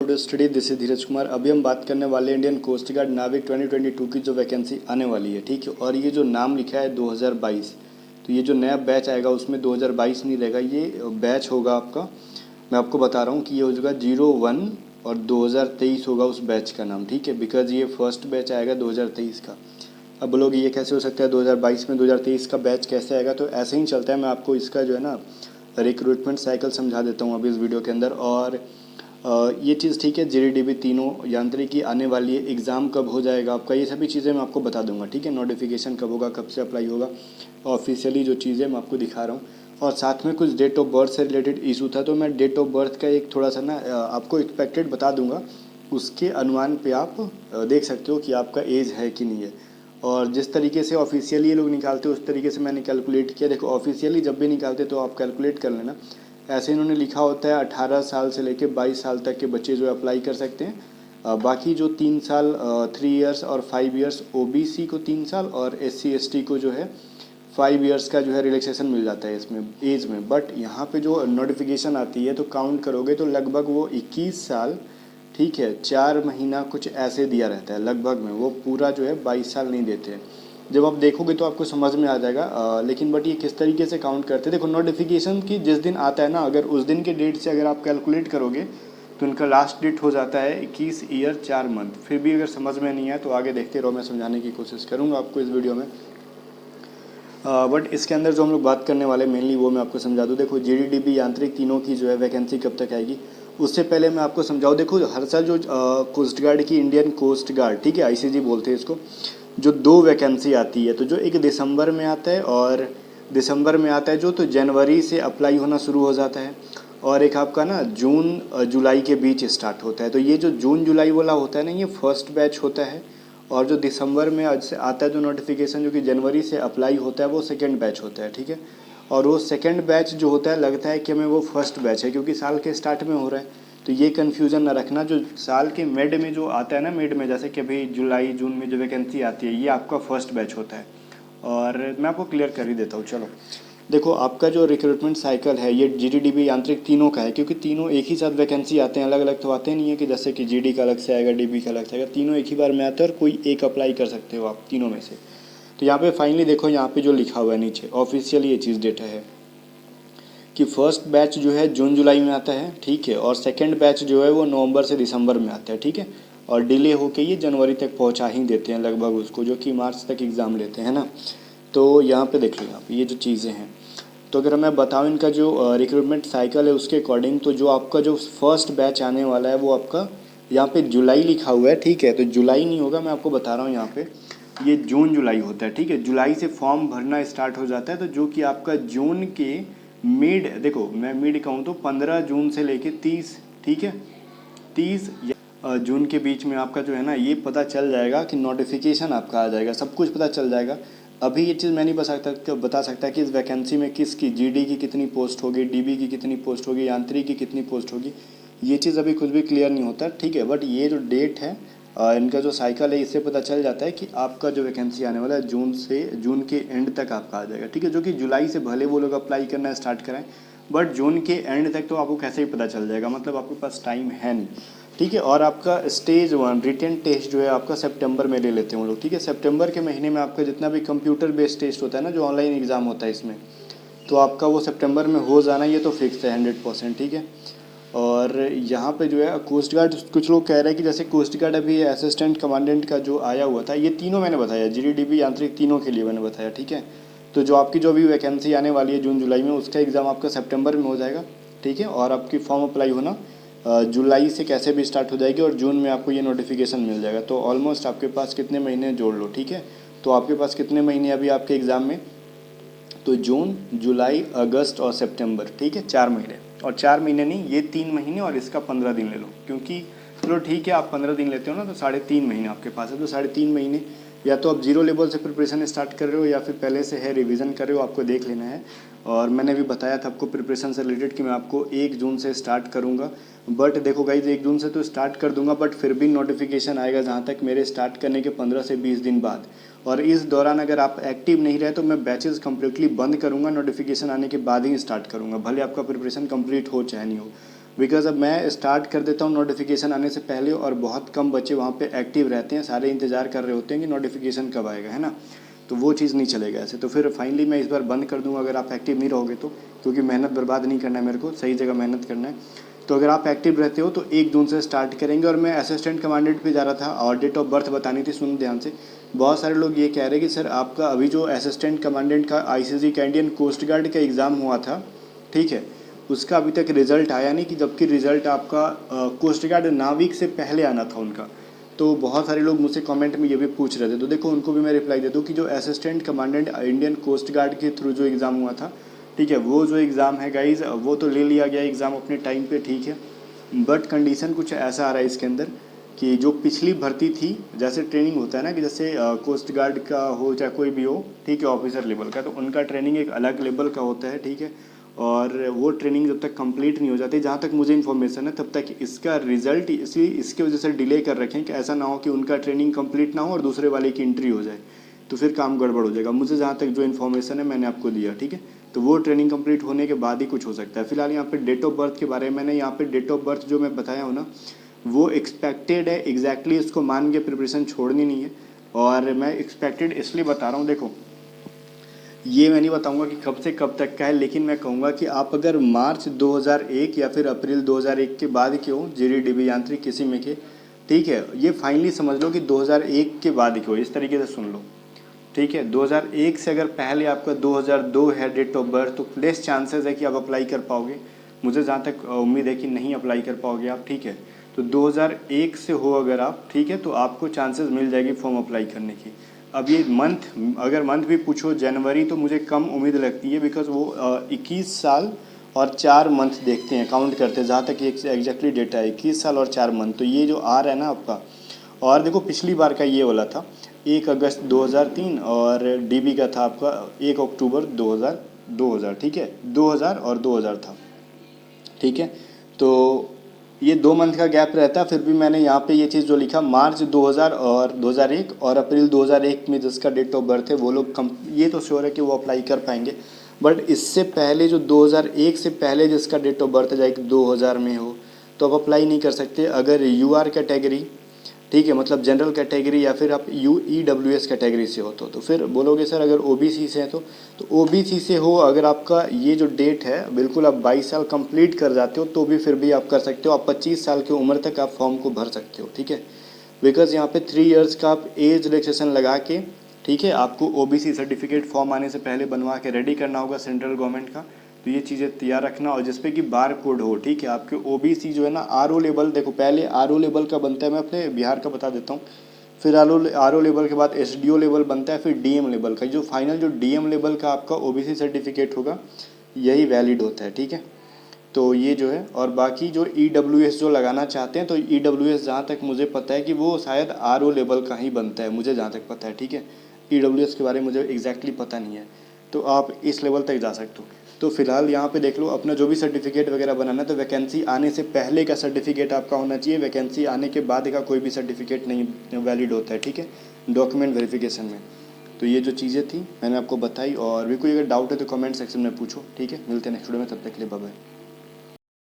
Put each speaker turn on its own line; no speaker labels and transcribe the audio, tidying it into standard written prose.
To study this is धीरज कुमार। अभी हम बात करने वाले इंडियन कोस्ट गार्ड नाविक 2022 की जो वैकेंसी आने वाली है, ठीक है। और ये जो नाम लिखा है 2022, तो ये जो नया बैच आएगा उसमें 2022 नहीं रहेगा, ये बैच होगा आपका। मैं आपको बता रहा हूँ कि ये हो जाएगा 01 और 2023 होगा उस बैच का नाम, ठीक है। बिकॉज ये फर्स्ट बैच आएगा 2023 का। अब लोग ये कैसे हो सकता है 2022 में 2023 का बैच कैसे आएगा, तो ऐसे ही चलता है। मैं आपको इसका जो है ना रिक्रूटमेंट साइकिल समझा देता हूँ अभी इस वीडियो के अंदर। और ये चीज़ ठीक है, जीडीडीबी तीनों यांत्रिकी आने वाली है, एग्ज़ाम कब हो जाएगा आपका, ये सभी चीज़ें मैं आपको बता दूंगा, ठीक है। नोटिफिकेशन कब होगा, कब से अप्लाई होगा, ऑफिशियली जो चीज़ें मैं आपको दिखा रहा हूँ। और साथ में कुछ डेट ऑफ बर्थ से रिलेटेड इशू था, तो मैं डेट ऑफ बर्थ का एक थोड़ा सा ना आपको एक्सपेक्टेड बता दूंगा। उसके अनुमान पे आप देख सकते हो कि आपका एज है कि नहीं है। और जिस तरीके से ऑफिशियली ये लोग निकालते हैं उस तरीके से मैंने कैलकुलेट किया। देखो ऑफिशियली जब भी निकालते तो आप कैलकुलेट कर लेना, ऐसे इन्होंने लिखा होता है 18 साल से लेकर 22 साल तक के बच्चे जो अप्लाई कर सकते हैं। बाकी जो 3 साल 3 इयर्स और 5 इयर्स ओबीसी को 3 साल और एससी एसटी को जो है 5 इयर्स का जो है रिलैक्सेशन मिल जाता है इसमें एज में। बट यहाँ पे जो नोटिफिकेशन आती है तो काउंट करोगे तो लगभग वो 21 साल, ठीक है, 4 महीना कुछ ऐसे दिया रहता है लगभग में, वो पूरा जो है 22 साल नहीं देते हैं। जब आप देखोगे तो आपको समझ में आ जाएगा। लेकिन बट ये किस तरीके से काउंट करते हैं, देखो नोटिफिकेशन की जिस दिन आता है ना, अगर उस दिन के डेट से अगर आप कैलकुलेट करोगे तो उनका लास्ट डेट हो जाता है 21 ईयर 4 मंथ। फिर भी अगर समझ में नहीं आया तो आगे देखते रहो, मैं समझाने की कोशिश करूँगा आपको इस वीडियो में। बट इसके अंदर जो हम लोग बात करने वाले मेनली वो मैं आपको समझा दूँ। देखो जीडीडीबी यांत्रिक तीनों की जो है वैकेंसी कब तक आएगी उससे पहले मैं आपको समझाऊँ। देखो हर साल जो कोस्ट गार्ड की, इंडियन कोस्ट गार्ड, ठीक है, आईसीजी बोलते हैं इसको, जो 2 वैकेंसी आती है, तो जो एक दिसंबर में आता है और दिसंबर में आता है जो, तो जनवरी से अप्लाई होना शुरू हो जाता है। और एक आपका ना जून जुलाई के बीच स्टार्ट होता है। तो ये जो जून जुलाई वाला होता है ना, ये फर्स्ट बैच होता है। और जो दिसंबर में आज से आता है जो नोटिफिकेशन, जो कि जनवरी से अप्लाई होता है, वो सेकेंड बैच होता है, ठीक है। और वो सेकेंड बैच जो होता है लगता है कि हमें वो फर्स्ट बैच है, क्योंकि साल के स्टार्ट में हो रहा है। तो ये कन्फ्यूज़न ना रखना, जो साल के मिड में जो आता है ना, मिड में जैसे कि अभी जुलाई जून में जो वैकेंसी आती है ये आपका फर्स्ट बैच होता है। और मैं आपको क्लियर कर ही देता हूँ। चलो देखो आपका जो रिक्रूटमेंट साइकिल है ये जीडीडीबी यांत्रिक तीनों का है, क्योंकि तीनों एक ही साथ वैकेंसी आते हैं, अलग अलग तो आते नहीं है कि जैसे कि जीडी का अलग से आएगा, डीबी का अलग से आएगा। तीनों एक ही बार में आते हैं और कोई एक अप्लाई कर सकते हो आप तीनों में से। तो यहाँ पे फाइनली देखो, यहाँ पे जो लिखा हुआ है नीचे ऑफिशियली ये चीज़ डेटा है कि फर्स्ट बैच जो है जून जुलाई में आता है, ठीक है। और सेकंड बैच जो है वो नवंबर से दिसंबर में आता है, ठीक है। और डिले होके ये जनवरी तक पहुंचा ही देते हैं लगभग उसको, जो कि मार्च तक एग्ज़ाम लेते हैं ना। तो यहाँ पे देख लो, यहाँ पे ये जो चीज़ें हैं, तो अगर मैं बताऊँ इनका जो रिक्रूटमेंट साइकिल है उसके अकॉर्डिंग, तो जो आपका जो फर्स्ट बैच आने वाला है वो आपका यहाँ पे जुलाई लिखा हुआ है, ठीक है। तो जुलाई नहीं होगा, मैं आपको बता रहा हूँ यहाँ पे ये जून जुलाई होता है, ठीक है। जुलाई से फॉर्म भरना स्टार्ट हो जाता है, तो जो कि आपका जून के मिड, देखो मैं मिड कहूँ तो 15 जून से लेके 30, ठीक है, 30 जून के बीच में आपका जो है ना ये पता चल जाएगा कि नोटिफिकेशन आपका आ जाएगा, सब कुछ पता चल जाएगा। अभी ये चीज़ मैं नहीं बता सकता कि इस वैकेंसी में किसकी, जीडी की कितनी पोस्ट होगी, डीबी की कितनी पोस्ट होगी, यांत्रिक की कितनी पोस्ट होगी, ये चीज़ अभी कुछ भी क्लियर नहीं होता, ठीक है। बट ये जो डेट है इनका जो साइकिल है इससे पता चल जाता है कि आपका जो वैकेंसी आने वाला है जून के एंड तक आपका आ जाएगा, ठीक है। जो कि जुलाई से भले वो लोग अप्लाई करना स्टार्ट करें, बट जून के एंड तक तो आपको कैसे ही पता चल जाएगा, मतलब आपके पास टाइम है नहीं, ठीक है। और आपका स्टेज 1 रिटन टेस्ट जो है आपका सितंबर में ले लेते हैं वो लोग, ठीक है। सितंबर के महीने में आपका जितना भी कंप्यूटर बेस्ड टेस्ट होता है ना, जो ऑनलाइन एग्ज़ाम होता है इसमें, तो आपका वो सितंबर में हो जाना, ये तो फिक्स है 100%, ठीक है। और यहाँ पे जो है कोस्ट गार्ड, कुछ लोग कह रहे हैं कि जैसे कोस्ट गार्ड अभी असिस्टेंट कमांडेंट का जो आया हुआ था, ये तीनों मैंने बताया, जीडीडीबी यांत्रिक तीनों के लिए मैंने बताया, ठीक है। तो जो आपकी जो भी वैकेंसी आने वाली है जून जुलाई में, उसका एग्ज़ाम आपका सितंबर में हो जाएगा, ठीक है। और आपकी फॉर्म अप्लाई होना जुलाई से कैसे भी स्टार्ट हो जाएगी और जून में आपको ये नोटिफिकेशन मिल जाएगा। तो ऑलमोस्ट आपके पास कितने महीने जोड़ लो, ठीक है। तो आपके पास कितने महीने अभी आपके एग्ज़ाम में, तो जून जुलाई अगस्त और सितंबर, ठीक है, 4 महीने। और 4 महीने नहीं, ये 3 महीने और इसका 15 दिन ले लो, क्योंकि चलो ठीक है आप 15 दिन लेते हो ना, तो 3.5 महीने आपके पास है। तो 3.5 महीने या तो आप जीरो लेवल से प्रिपरेशन स्टार्ट कर रहे हो या फिर पहले से है रिवीजन कर रहे हो, आपको देख लेना है। और मैंने भी बताया था आपको प्रिपरेशन से रिलेटेड कि मैं आपको 1 जून से स्टार्ट करूँगा। बट देखो गाइज 1 जून से तो स्टार्ट कर दूंगा, बट फिर भी नोटिफिकेशन आएगा जहाँ तक मेरे स्टार्ट करने के 15 से 20 दिन बाद। और इस दौरान अगर आप एक्टिव नहीं रहे तो मैं बैचेस कम्प्लीटली बंद करूँगा, नोटिफिकेशन आने के बाद ही स्टार्ट करूँगा, भले आपका प्रिपरेशन कंप्लीट हो चाहे नहीं हो। बिकॉज़ अब मैं स्टार्ट कर देता हूँ नोटिफिकेशन आने से पहले और बहुत कम बच्चे वहाँ पे एक्टिव रहते हैं, सारे इंतज़ार कर रहे होते हैं कि नोटिफिकेशन कब आएगा, है ना। तो वो चीज़ नहीं चलेगा ऐसे। तो फिर फाइनली मैं इस बार बंद कर दूँगा अगर आप एक्टिव नहीं रहोगे तो, क्योंकि मेहनत बर्बाद नहीं करना है मेरे को, सही जगह मेहनत करना है। तो अगर आप एक्टिव रहते हो तो 1 जून से स्टार्ट करेंगे। और मैं असिस्टेंट कमांडेंट पे जा रहा था और डेट ऑफ बर्थ बतानी थी, सुन ध्यान से। बहुत सारे लोग ये कह रहे हैं कि सर आपका अभी जो असिस्टेंट कमांडेंट का आईसीजी का इंडियन कोस्ट गार्ड का एग्ज़ाम हुआ था, ठीक है, उसका अभी तक रिज़ल्ट आया नहीं, कि जबकि रिज़ल्ट आपका कोस्ट गार्ड नाविक से पहले आना था उनका। तो बहुत सारे लोग मुझसे कमेंट में ये भी पूछ रहे थे, तो देखो उनको भी मैं रिप्लाई दे दूँ कि जो assistant commandant Indian coast guard के थ्रू जो एग्ज़ाम हुआ था, ठीक है, वो जो एग्ज़ाम है गाइज़, वो तो ले लिया गया एग्ज़ाम अपने टाइम पे, ठीक है। बट कंडीशन कुछ ऐसा आ रहा है इसके अंदर कि जो पिछली भर्ती थी, जैसे ट्रेनिंग होता है ना कि जैसे कोस्ट गार्ड का हो चाहे कोई भी हो, ठीक है, ऑफिसर लेवल का, तो उनका ट्रेनिंग एक अलग लेवल का होता है, ठीक है। और वो ट्रेनिंग जब तक कंप्लीट नहीं हो जाती, जहाँ तक मुझे इन्फॉर्मेशन है, तब तक इसका रिजल्ट इसकी वजह से डिले कर रखें कि ऐसा ना हो कि उनका ट्रेनिंग कंप्लीट ना हो और दूसरे वाले की एंट्री हो जाए, तो फिर काम गड़बड़ हो जाएगा। मुझे जहाँ तक जो इन्फॉर्मेशन है मैंने आपको दिया, ठीक है। तो वो ट्रेनिंग कंप्लीट होने के बाद ही कुछ हो सकता है। फिलहाल यहाँ पे डेट ऑफ बर्थ के बारे में, मैंने यहाँ पे डेट ऑफ बर्थ जो मैं बताया हूँ ना, वो एक्सपेक्टेड है, एग्जैक्टली इसको मान के प्रिपरेशन छोड़नी नहीं है। और मैं एक्सपेक्टेड इसलिए बता रहा हूँ, देखो ये मैं नहीं बताऊंगा कि कब से कब तक का है, लेकिन मैं कहूँगा कि आप अगर मार्च 2001 या फिर अप्रैल 2001 के बाद के हो, जीडी यांत्रिक किसी में के, ठीक है, ये फाइनली समझ लो कि 2001 के बाद के हो, इस तरीके से सुन लो, ठीक है। 2001 से अगर पहले आपका 2002 है डेट ऑफ बर्थ, तो लेस चांसेस है कि आप अप्लाई कर पाओगे। मुझे जहाँ तक उम्मीद है कि नहीं अप्लाई कर पाओगे आप, ठीक है। तो 2001 से हो अगर आप, ठीक है, तो आपको चांसेस मिल जाएगी फॉर्म अप्लाई करने की। अब ये मंथ, अगर मंथ भी पूछो जनवरी, तो मुझे कम उम्मीद लगती है, बिकॉज वो 21 साल और 4 मंथ देखते हैं, काउंट करते हैं, जहाँ तक एग्जैक्टली डेटा है 21 साल और 4 मंथ। तो ये जो आ रहा है ना आपका, और देखो पिछली बार का ये वाला था 1 अगस्त 2003 और डीबी का था आपका 1 अक्टूबर 2000, ठीक है, 2000 और 2000 था, ठीक है। तो ये 2 मंथ का गैप रहता है, फिर भी मैंने यहाँ पे ये चीज़ जो लिखा मार्च 2000 और 2001 और अप्रैल 2001 में जिसका डेट ऑफ बर्थ है वो लोग कम, ये तो श्योर है कि वो अप्लाई कर पाएंगे। बट इससे पहले जो 2001 से पहले जिसका डेट ऑफ बर्थ है, जाए कि 2000 में हो, तो आप अप्लाई नहीं कर सकते। अगर यूआर कैटेगरी, ठीक है, मतलब जनरल कैटेगरी, या फिर आप ईडब्ल्यूएस कैटेगरी से हो तो फिर बोलोगे सर अगर ओबीसी से हैं तो ओबीसी से हो, अगर आपका ये जो डेट है बिल्कुल आप 22 साल कंप्लीट कर जाते हो, तो भी फिर भी आप कर सकते हो। आप 25 साल की उम्र तक आप फॉर्म को भर सकते हो, ठीक है। बिकॉज यहाँ पे 3 इयर्स का आप एज रिलैक्सेशन लगा के, ठीक है, आपको ओबीसी सर्टिफिकेट फॉर्म आने से पहले बनवा के रेडी करना होगा सेंट्रल गवर्नमेंट का। तो ये चीज़ें तैयार रखना, और जिसपे कि बार कोड हो, ठीक है। आपके ओबीसी जो है ना, आरओ लेवल, देखो पहले आरओ लेवल का बनता है, मैं अपने बिहार का बता देता हूँ, फिर आरओ लेवल के बाद एसडीओ लेवल बनता है, फिर डीएम लेवल का, जो फाइनल जो डीएम लेवल का आपका ओबीसी सर्टिफिकेट होगा यही वैलिड होता है, ठीक है। तो ये जो है, और बाकी जो ईडब्ल्यूएस जो लगाना चाहते हैं, तो ईडब्ल्यूएस जहाँ तक मुझे पता है कि वो शायद आरओ लेवल का ही बनता है, मुझे जहाँ तक पता है, ठीक है। ईडब्ल्यूएस के बारे में मुझे एग्जैक्टली पता नहीं है, तो आप इस लेवल तक जा सकते हो। तो फिलहाल यहाँ पे देख लो, अपना जो भी सर्टिफिकेट वगैरह बनाना है तो वैकेंसी आने से पहले का सर्टिफिकेट आपका होना चाहिए, वैकेंसी आने के बाद का कोई भी सर्टिफिकेट नहीं वैलिड होता है, ठीक है, डॉक्यूमेंट वेरिफिकेशन में। तो ये जो चीज़ें थी मैंने आपको बताई, और भी कोई अगर डाउट है तो कमेंट सेक्शन में पूछो, ठीक है। मिलते हैं नेक्स्ट वीडियो में, तब तक के लिए बाय बाय।